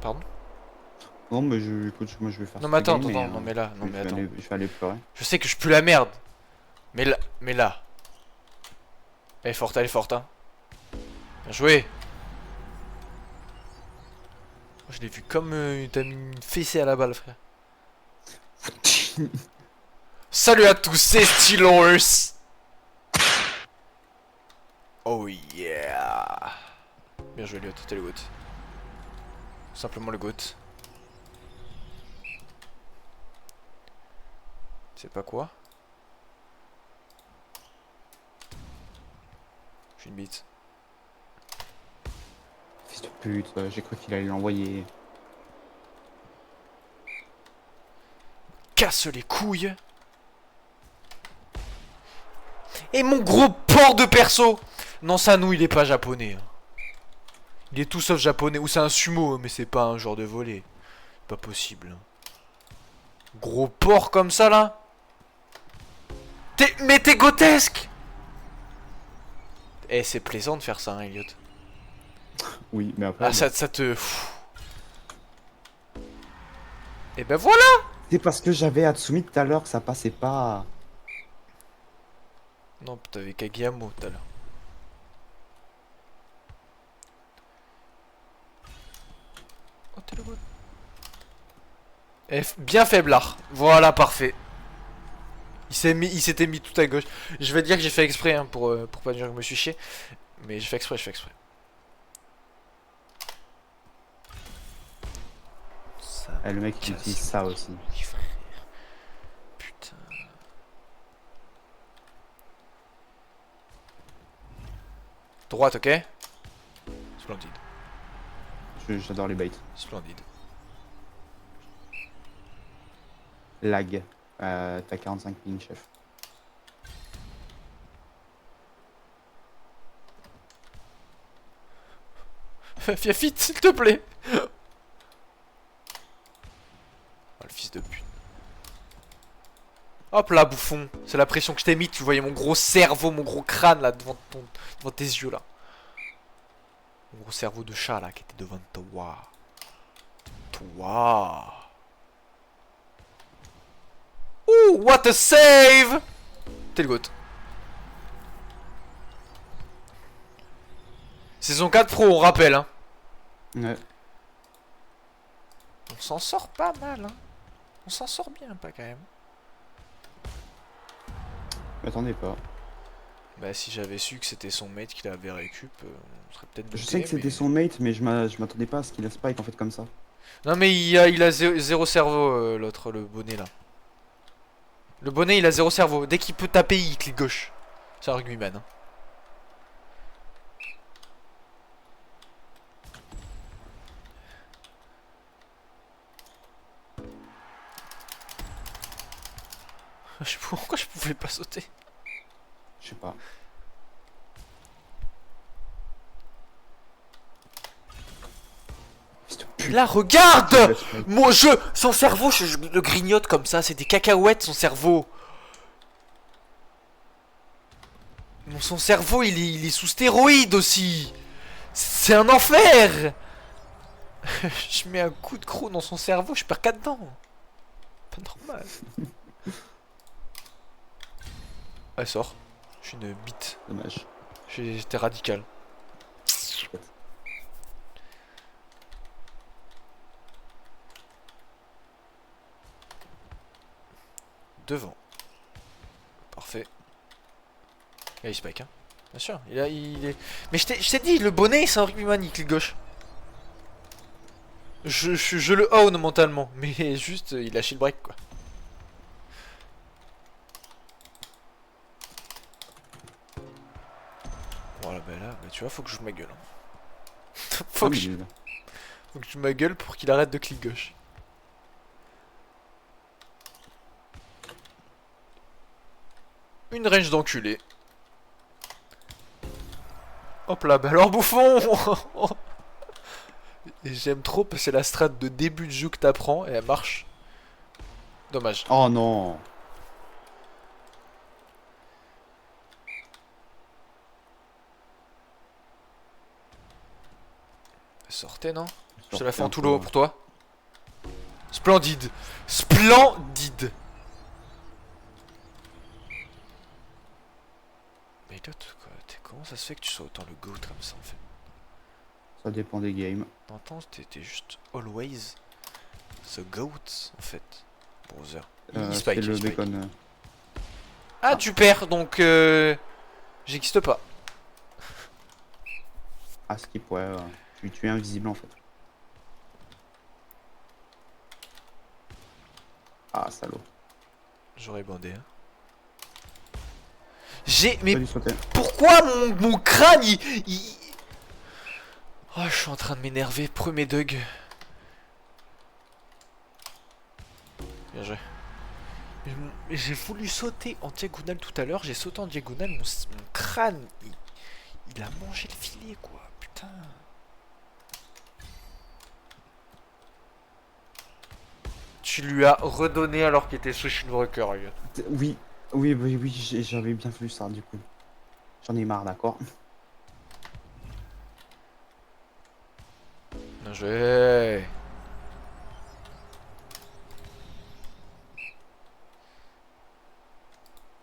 pardon? Non, mais écoute, moi je vais faire Non cette mais attends, game et, non mais là, non mais attends. je vais aller pleurer. Je sais que je pue la merde. Mais là. Elle est forte, hein. Bien joué. Je l'ai vu comme t'as mis une fessée à la balle, frère. Salut à tous, c'est Steelers. Oh yeah. Bien joué, Elliot, t'es le GOAT. Simplement le GOAT. C'est pas quoi? J'ai une bite. Fils de pute, j'ai cru qu'il allait l'envoyer. Casse les couilles. Et mon gros porc de perso. Non, ça nous, il est pas japonais. Hein. Il est tout sauf japonais. Ou c'est un sumo, mais c'est pas un genre de volet. Pas possible. Gros porc comme ça, là. Mais t'es grotesque. Eh, c'est plaisant de faire ça, hein, Elliot. Oui, mais après... Ah, ça te... Et ben voilà. C'est parce que j'avais Hatsumi tout à l'heure que ça passait pas. Non, t'avais Kageyamo tout à l'heure. Oh, t'es le bon. Bien faiblard. Voilà, parfait. Il s'était mis tout à gauche. Je vais te dire que j'ai fait exprès hein, pour pas dire que je me suis chié. Mais je fais exprès. Ça Le mec qui utilise ça aussi. frère. Putain. Droite, ok? Splendide. J'adore les baits. Splendide. Lag. T'as 45 ping, chef. Fiafit, s'il te plaît. Oh, le fils de pute. Hop là, bouffon. C'est la pression que je t'ai mis. Tu voyais mon gros cerveau, mon gros crâne là devant tes yeux là. Mon gros cerveau de chat là qui était devant toi. Ouh, what a save! T'es le GOAT. Saison 4 pro, on rappelle hein. Ouais. On s'en sort pas mal hein. On s'en sort bien pas quand même. M'attendez pas. Bah si j'avais su que c'était son mate qui l'avait récup, on serait peut-être Je sais que c'était son mate, mais je m'attendais pas à ce qu'il a spike en fait comme ça. Non mais il a zéro cerveau l'autre, le bonnet là. Le bonnet il a zéro cerveau. Dès qu'il peut taper il clique gauche. C'est un rugbyman hein. Je sais pas pourquoi je pouvais pas sauter. Je sais pas. Là regarde mon jeu. Son cerveau je le grignote comme ça. C'est des cacahuètes son cerveau. Son cerveau il est sous stéroïdes aussi. C'est un enfer. Je mets un coup de croc dans son cerveau, je perds 4 dents. Pas normal. Elle sort. Je suis une bite. Dommage. J'étais radical. Devant. Parfait. Il spike hein. Bien sûr. Il est... Mais je t'ai dit, le bonnet c'est un rugbyman, il clique gauche. Je le own mentalement. Mais juste, il a shield break quoi. Voilà, bah là, bah tu vois, faut que je joue ma gueule. Hein. faut que je... Faut que tu ma gueule pour qu'il arrête de clic gauche. Une range d'enculé. Hop là, bah alors bouffon. Et j'aime trop parce que c'est la strat de début de jeu que t'apprends et elle marche. Dommage. Oh non. Sortez, non? Je te Sortez la fais en un tout peu, lot ouais. pour toi. Splendide. Splendide. Mais l'autre, quoi, comment ça se fait que tu sois autant le GOAT comme ça en fait? Ça dépend des games. T'entends, t'es juste always the GOAT en fait. Browser. Il C'est spike, le il spike. bacon. Ah, tu perds donc j'existe pas. Ah, skip, ouais. Tu es invisible en fait. Ah, salaud. J'aurais bandé. Hein. Mais Pas dû sauter. pourquoi mon crâne Oh, je suis en train de m'énerver. Premier Doug. Bien joué. J'ai voulu sauter en diagonale tout à l'heure. J'ai sauté en diagonale. Mon crâne, il a mangé le filet, quoi. Putain. Tu lui as redonné alors qu'il était sous Shunbreaker, regarde. Oui, j'avais bien vu ça du coup. J'en ai marre, d'accord. Bien joué.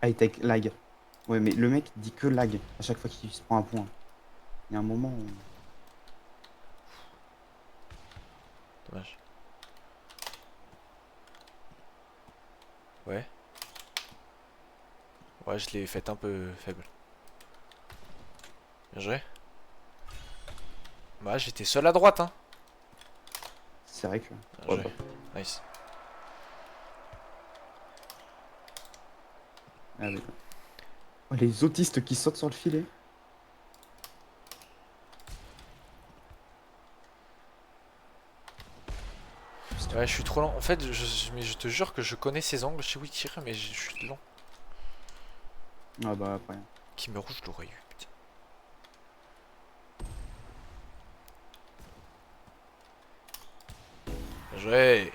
High tech, lag. Ouais, mais le mec dit que lag à chaque fois qu'il se prend un point. Il y a un moment où... Dommage. Ouais. Ouais, je l'ai fait un peu faible. Bien joué. Bah, j'étais seul à droite, hein. C'est vrai que... Bien joué. Nice. Ah, oui. Oh, les autistes qui sautent sur le filet. Ouais, je suis trop lent. En fait, mais je te jure que je connais ces angles. Je sais où il tire, mais je suis lent. Ah bah après. Qui me rouge, je l'aurais eu, putain. Bien joué.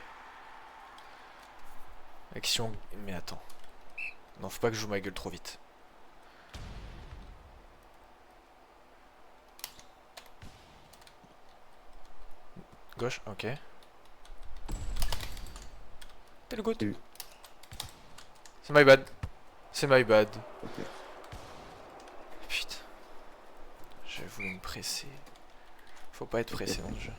Action. Mais attends. Non, faut pas que je joue ma gueule trop vite. Gauche, ok. T'es le goût. Salut. C'est my bad. C'est my bad. Ok. Putain. J'ai voulu me presser. Faut pas être pressé dans le jeu.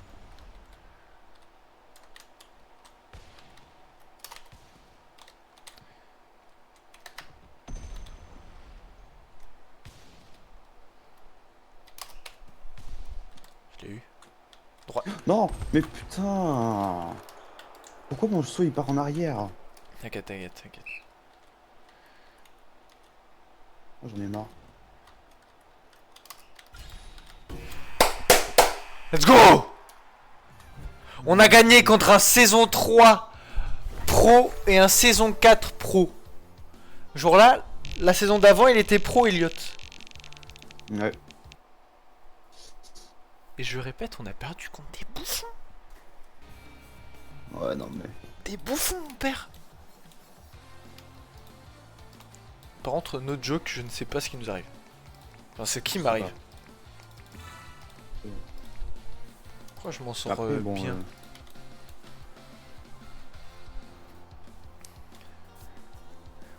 Je l'ai eu. Droit. Non, mais putain. Pourquoi mon saut il part en arrière? T'inquiète, t'inquiète, t'inquiète. Oh, j'en ai marre. Let's go! On a gagné contre un saison 3 pro et un saison 4 pro. Jour là, la saison d'avant, il était pro Elliot. Ouais. Et je répète, on a perdu contre des bouffons. Ouais, non mais... Des bouffons, mon père. Par contre, no joke, je ne sais pas ce qui nous arrive. Enfin, c'est qui m'arrive. Pourquoi je m'en sors Après, bon, bien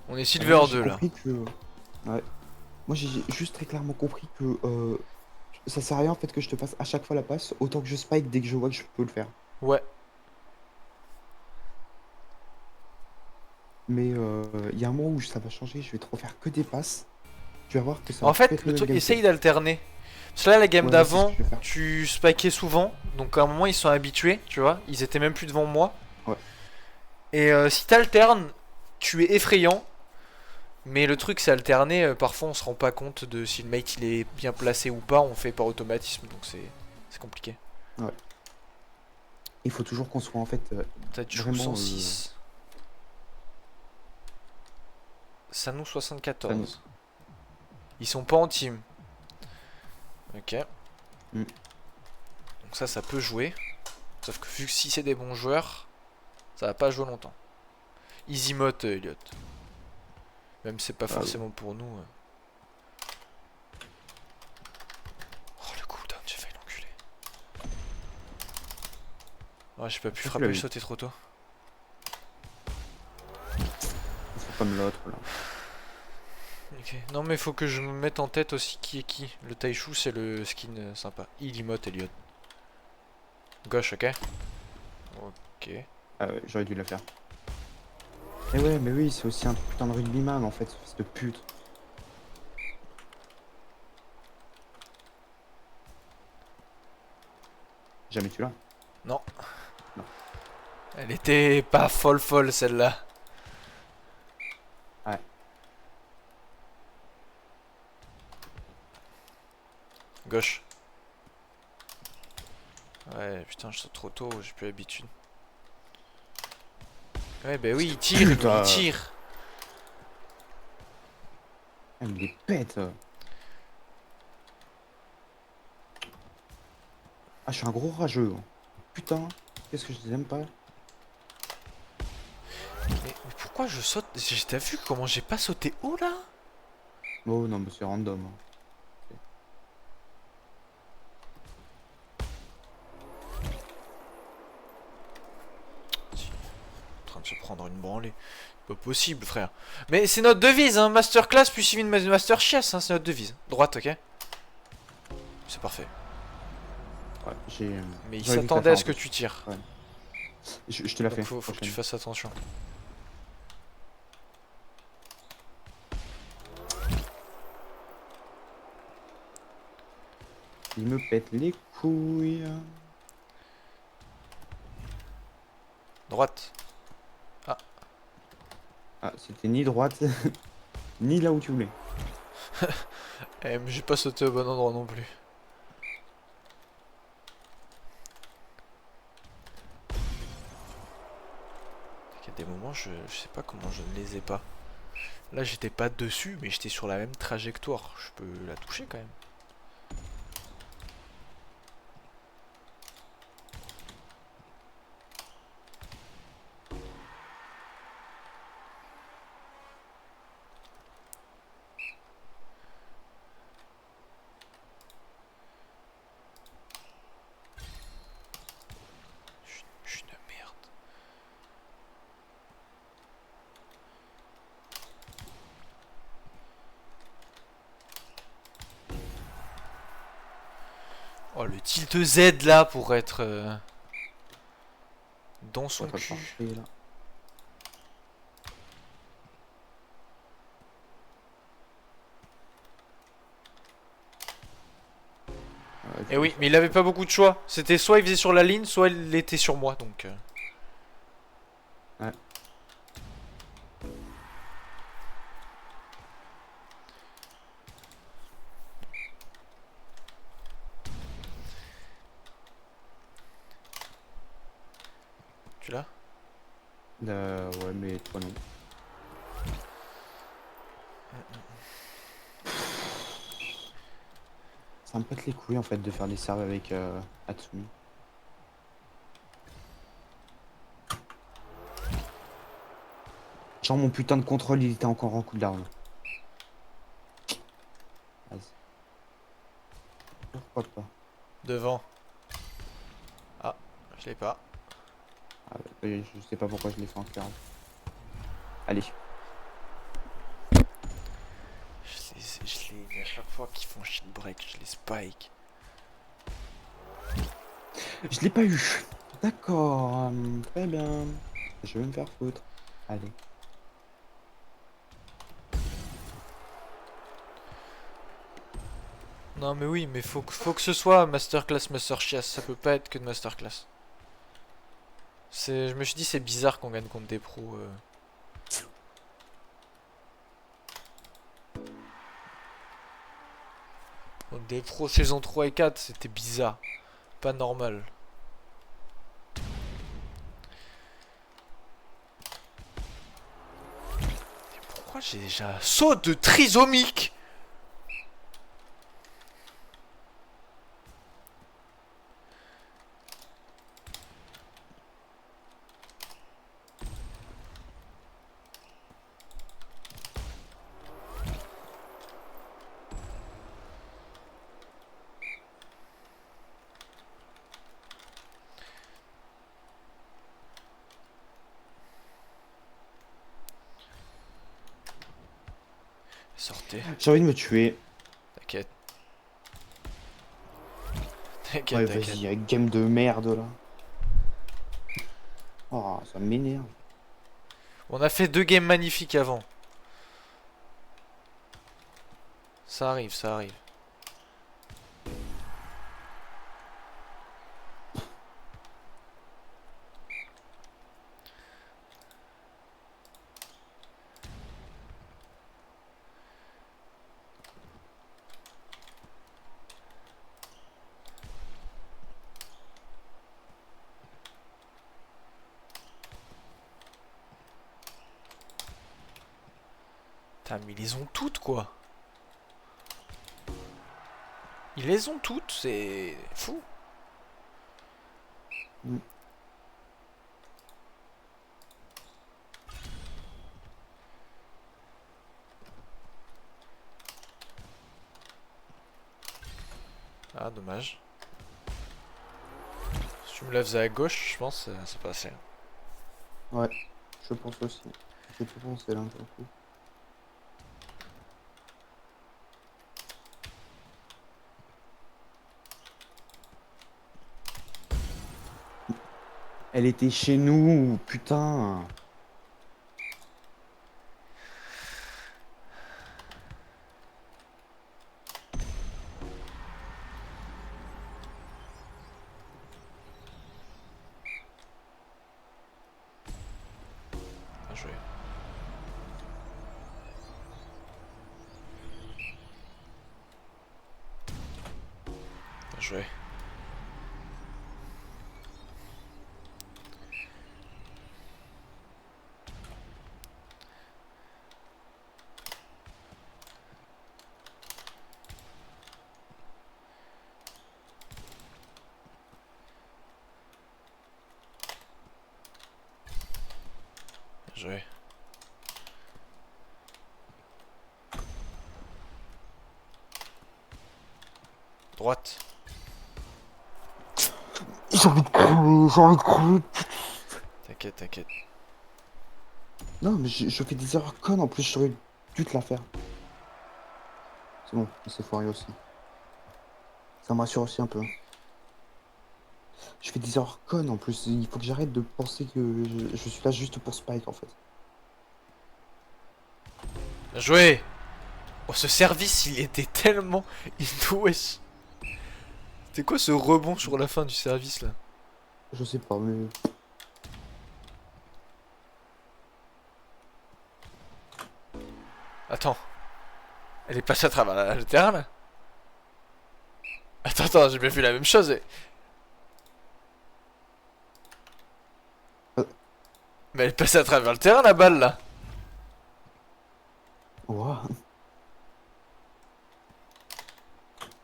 On est Silver moi, 2 j'ai là. compris que... Ouais. Moi j'ai juste très clairement compris que ça sert à rien en fait que je te passe à chaque fois la passe, autant que je spike dès que je vois que je peux le faire. Ouais. Mais il y a un moment où ça va changer, je vais te refaire que des passes. Tu vas voir que ça En va fait, péter le truc, gameplay. essaye d'alterner. Parce que là, la game Ouais, c'est ce d'avant, que je vais faire. tu spikais souvent. Donc à un moment, ils sont habitués, tu vois. Ils étaient même plus devant moi. Ouais. Et si t'alternes, tu es effrayant. Mais le truc, c'est alterner. Parfois, on se rend pas compte de si le mate il est bien placé ou pas. On fait par automatisme. Donc c'est compliqué. Ouais. Il faut toujours qu'on soit en fait Taichou vraiment 106. Sanou 74. Ils sont pas en team. Ok. Mm. Donc ça peut jouer. Sauf que vu que si c'est des bons joueurs, ça va pas jouer longtemps. Easy mode Elliot. Même si c'est pas Ah forcément pour nous. Oh le cooldown, j'ai failli l'enculer. Ouais, j'ai pas pu Tu frapper, l'as je eu. sautais trop tôt. C'est comme l'autre là. Ok. Non mais faut que je me mette en tête aussi qui est qui. Le Taichou c'est le skin sympa. Ilimote Elliot. Gauche, ok. Ok. Ah ouais, j'aurais dû la faire. Eh ouais, mais oui, c'est aussi un putain de rugbyman en fait, ce fils de pute. Jamais tu l'as. Non. Non. Elle était pas folle celle-là. Ouais. Gauche. Ouais, putain, je saute trop tôt, j'ai plus l'habitude. Ouais, bah oui, il tire, lui, Putain. il tire. Ah, mais il est bête. Ah, je suis un gros rageux. Putain, qu'est-ce que je les aime pas. Mais pourquoi je saute? T'as vu comment j'ai pas sauté haut là? Oh non, mais c'est random. En train de se prendre une branlée. Pas possible, frère. Mais c'est notre devise, hein. Masterclass puis suivi de Master Chess, hein. C'est notre devise. Droite, ok? C'est parfait. Ouais, j'ai. Mais il j'aurais dû te la s'attendait faire, à en ce que plus. tu tires. Ouais. Je te la Donc fais. faut que tu prochaine. fasses attention. Il me pète les couilles. Droite. Ah, c'était ni droite, ni là où tu voulais. Eh, mais j'ai pas sauté au bon endroit non plus. Il y a des moments, je sais pas comment je ne les ai pas. Là, j'étais pas dessus, mais j'étais sur la même trajectoire. Je peux la toucher quand même. Je suis une merde. Oh, le tilt Z là pour être dans son Pas cul. parfait, là. Ouais, Eh oui, mais il avait pas beaucoup de choix. C'était soit il faisait sur la ligne, soit il était sur moi, donc... Ouais. Tu l'as? Ouais, mais toi non. Ça me pète les couilles en fait de faire des serves avec Hatsumi. Genre mon putain de contrôle il était encore en coup d'arme. Vas-y. Pourquoi pas? Devant. Ah, je l'ai pas. Ah, je sais pas pourquoi je l'ai fait en clair. Allez. Je les... À chaque fois qu'ils font shit break, je les spike. Je l'ai pas eu. D'accord. Très bien. Je vais me faire foutre. Allez. Non mais oui, mais faut que ce soit Masterclass, Master Chess. Ça peut pas être que de Masterclass. Je me suis dit c'est bizarre qu'on gagne contre des pros. Contre des pros saison 3 et 4, c'était bizarre. Pas normal. Pourquoi j'ai déjà un saut de trisomique? Sortez. J'ai envie de me tuer. T'inquiète. Ouais, T'inquiète, t'inquiète. vas-y, game de merde là. Oh, ça m'énerve. On a fait 2 games magnifiques avant. Ça arrive, ça arrive. Putain, mais ils les ont toutes, quoi. Ils les ont toutes, c'est fou. Mm. Ah, dommage. Si tu me la faisais à gauche, je pense que ça passait. Ouais, je pense aussi. J'ai pas pensé là, pour le coup. Elle était chez nous, putain. Bien joué. Bien joué. Bien joué. Droite. J'ai envie de crever, j'ai envie de crever. T'inquiète, t'inquiète. Non, mais je fais des erreurs connes en plus, j'aurais dû te la faire. C'est bon, c'est foiré aussi. Ça me rassure aussi un peu. Je fais des erreurs connes en plus, il faut que j'arrête de penser que je suis là juste pour Spike en fait. Bien joué. Oh, ce service, il était tellement... wesh. C'était quoi ce rebond sur la fin du service, là? Je sais pas, mais... Attends. Elle est passée à travers le terrain, là? Attends, j'ai bien vu la même chose. Mais elle est passée à travers le terrain, la balle, là. Ouah.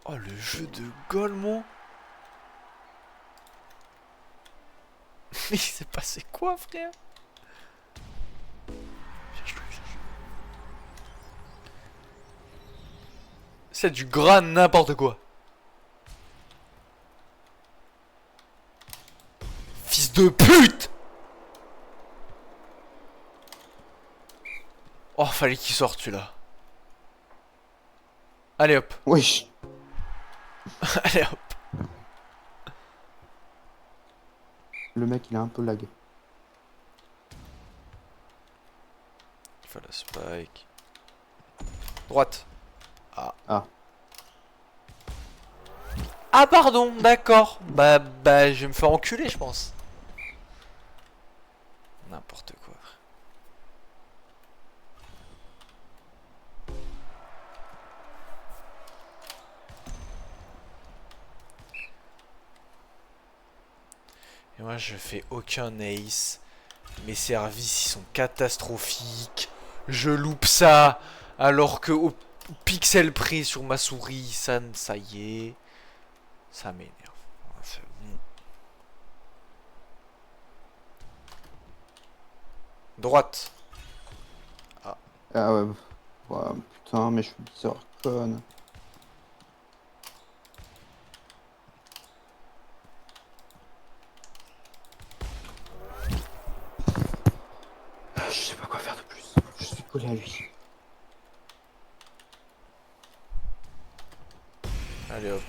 Oh, le jeu de Golemont. Mais il s'est passé quoi, frère? Bien joué, bien joué. C'est du gras n'importe quoi. Fils de pute! Oh, fallait qu'il sorte, celui-là. Allez, hop. Wesh. Allez, hop. Le mec il a un peu lag. Il faut la spike. Droite. Ah. Ah. Ah, pardon, d'accord. Bah, je vais me faire enculer, je pense. N'importe quoi. Et moi, je fais aucun ace. Mes services, ils sont catastrophiques. Je loupe ça alors que au pixel près sur ma souris, ça y est. Ça m'énerve. C'est bon. Droite. Ah ouais. Ouais, putain, mais je suis bizarre, conne. Je sais pas quoi faire de plus. Je suis collé à lui. Allez hop.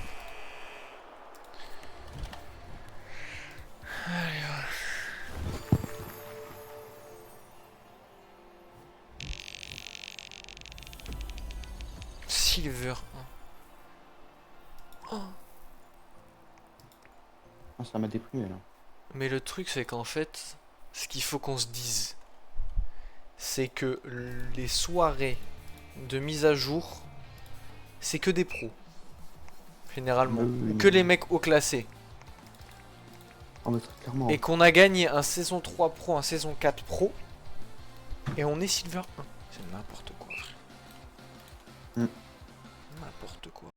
Silver. Oh. Ah, ça m'a déprimé là. Mais le truc c'est qu'en fait, ce qu'il faut qu'on se dise, c'est que les soirées de mise à jour, c'est que des pros. Généralement. Oui. Que les mecs haut classés. Oh, mais très clairement. Et qu'on a gagné un saison 3 pro, un saison 4 pro. Et on est Silver 1. C'est n'importe quoi. Hmm. N'importe quoi.